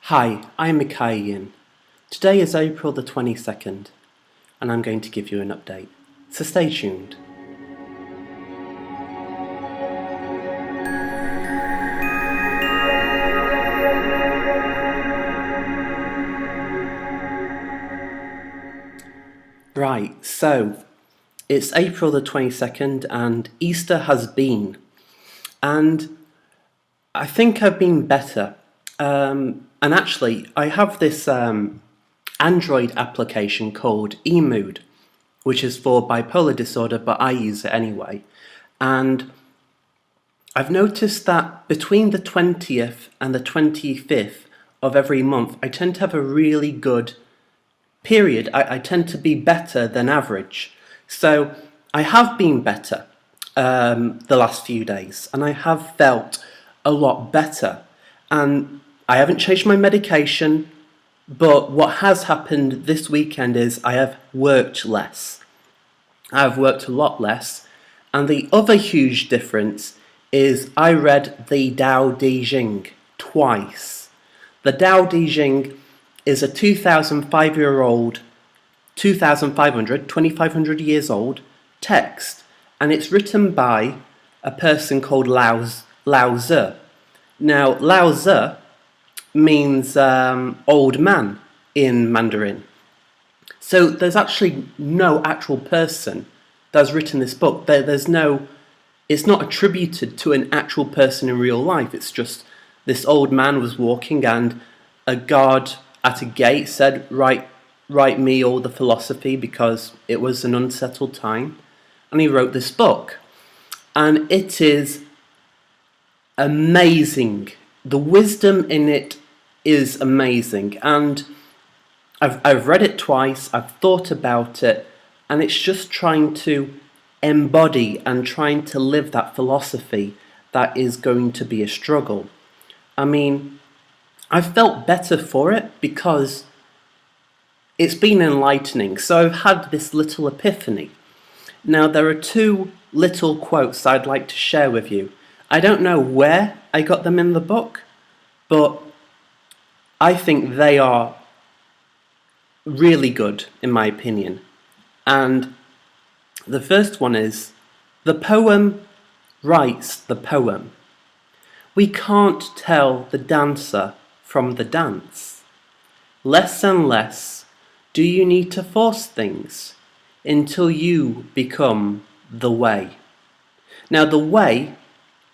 Hi, I'm Mikayan. Today is April the 22nd, and I'm going to give you an update. So stay tuned. Right, so it's April the 22nd and Easter has been. And I think I've been better. And actually, I have this Android application called eMood, which is for bipolar disorder, but I use it anyway. And I've noticed that between the 20th and the 25th of every month, I tend to have a really good period. I tend to be better than average. So I have been better the last few days, and I have felt a lot better. And I haven't changed my medication, but what has happened this weekend is I have worked less. I've worked a lot less. And the other huge difference is I read the Tao Te Ching twice. The Tao Te Ching is a 2,500-year-old, 2,500 years old text, and it's written by a person called Lao Tzu. Now, Lao Tzu means old man in Mandarin. So there's actually no actual person that's written this book. It's not attributed to an actual person in real life. It's just this old man was walking and a guard at a gate said, write me all the philosophy, because it was an unsettled time. And he wrote this book. And it is amazing. The wisdom in it is amazing. And I've read it twice, I've thought about it, and it's just trying to embody and trying to live that philosophy that is going to be a struggle. I mean, I've felt better for it because it's been enlightening. So I've had this little epiphany. Now, there are two little quotes I'd like to share with you. I don't know where I got them in the book, but I think they are really good, in my opinion. And the first one is, the poem writes the poem. We can't tell the dancer from the dance. Less and less do you need to force things until you become the way. Now, the way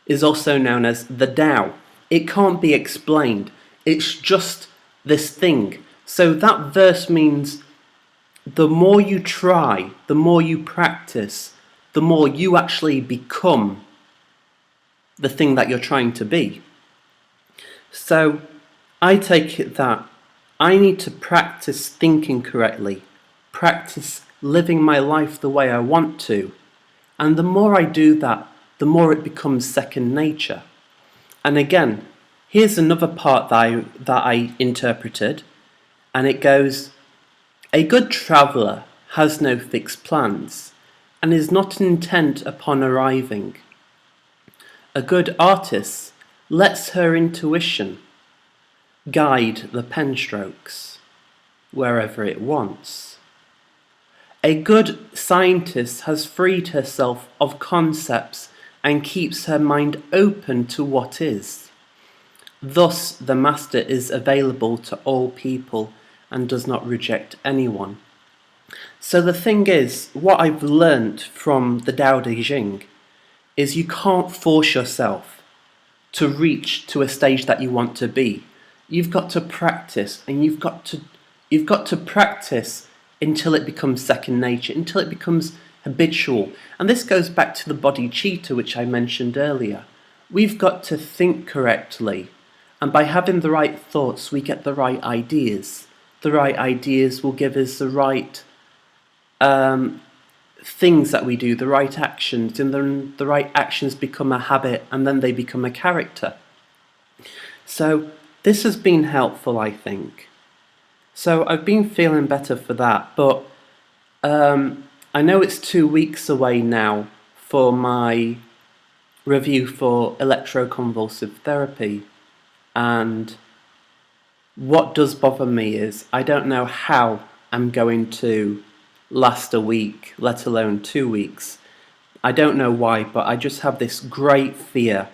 is also known as the Tao. It can't be explained. It's just this thing. So that verse means the more you try, the more you practice, the more you actually become the thing that you're trying to be. So I take it that I need to practice thinking correctly, practice living my life the way I want to. And the more I do that, the more it becomes second nature. And again, here's another part that I interpreted, and it goes, a good traveller has no fixed plans, and is not intent upon arriving. A good artist lets her intuition guide the pen strokes wherever it wants. A good scientist has freed herself of concepts and keeps her mind open to what is. Thus, the master is available to all people and does not reject anyone. So the thing is, what I've learnt from the Tao Te Ching is you can't force yourself to reach to a stage that you want to be. You've got to practice, and you've got to practice until it becomes second nature, until it becomes habitual. And this goes back to the bodhicitta, which I mentioned earlier. We've got to think correctly, and by having the right thoughts, we get the right ideas. The right ideas will give us the right things that we do, the right actions, and then the right actions become a habit, and then they become a character. So this has been helpful, I think. So I've been feeling better for that, but I know it's 2 weeks away now for my review for electroconvulsive therapy, and what does bother me is I don't know how I'm going to last a week, let alone 2 weeks. I don't know why, but I just have this great fear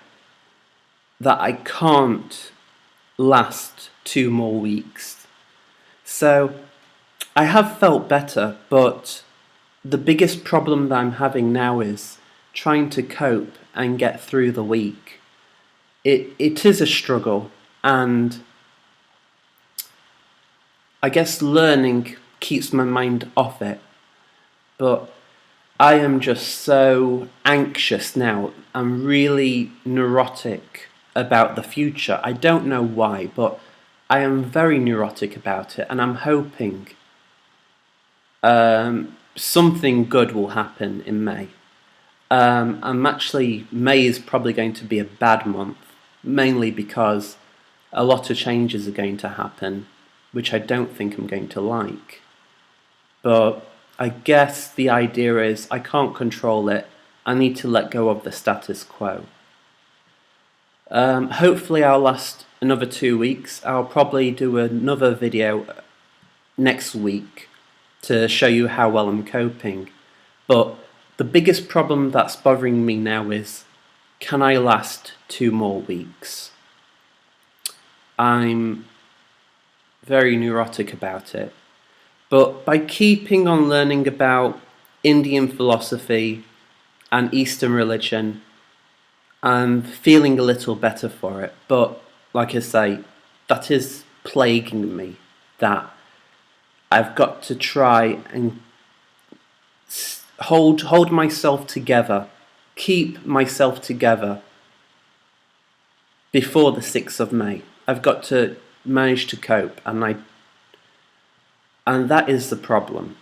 that I can't last 2 more weeks. So I have felt better, but the biggest problem that I'm having now is trying to cope and get through the week. It is a struggle, and I guess learning keeps my mind off it, but I am just so anxious now. I'm really neurotic about the future. I don't know why, but I am very neurotic about it, and I'm hoping something good will happen in May. May is probably going to be a bad month, mainly because a lot of changes are going to happen, which I don't think I'm going to like. But I guess the idea is I can't control it. I need to let go of the status quo. Hopefully I'll last another 2 weeks. I'll probably do another video next week to show you how well I'm coping. But the biggest problem that's bothering me now is, can I last 2 more weeks? I'm very neurotic about it. But by keeping on learning about Indian philosophy and Eastern religion, I'm feeling a little better for it. But like I say, that is plaguing me, that I've got to try and hold myself together, keep myself together before the 6th of May. I've got to manage to cope, and that is the problem.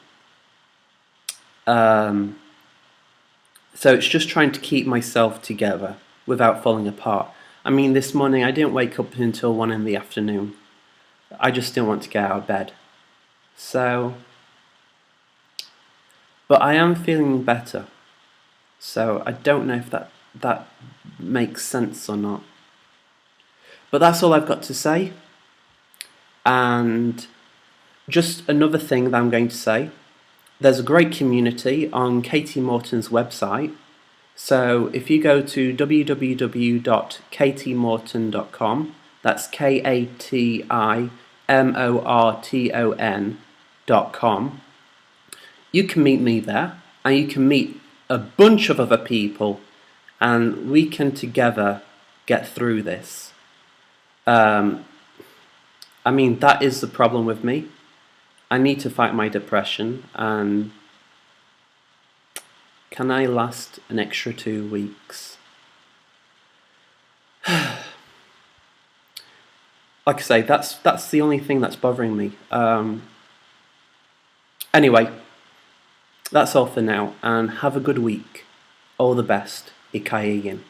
So it's just trying to keep myself together without falling apart. I mean, this morning I didn't wake up until 1 in the afternoon. I just didn't want to get out of bed. But I am feeling better. So I don't know if that makes sense or not. But that's all I've got to say. And just another thing that I'm going to say, there's a great community on Katie Morton's website. So if you go to www.katiemorton.com, that's KATIMORTON.com, you can meet me there, and you can meet a bunch of other people, and we can together get through this. I mean, that is the problem with me. I need to fight my depression, and can I last an extra 2 weeks? Like I say, that's the only thing that's bothering me. Anyway, that's all for now, and have a good week. All the best. Ikayayin.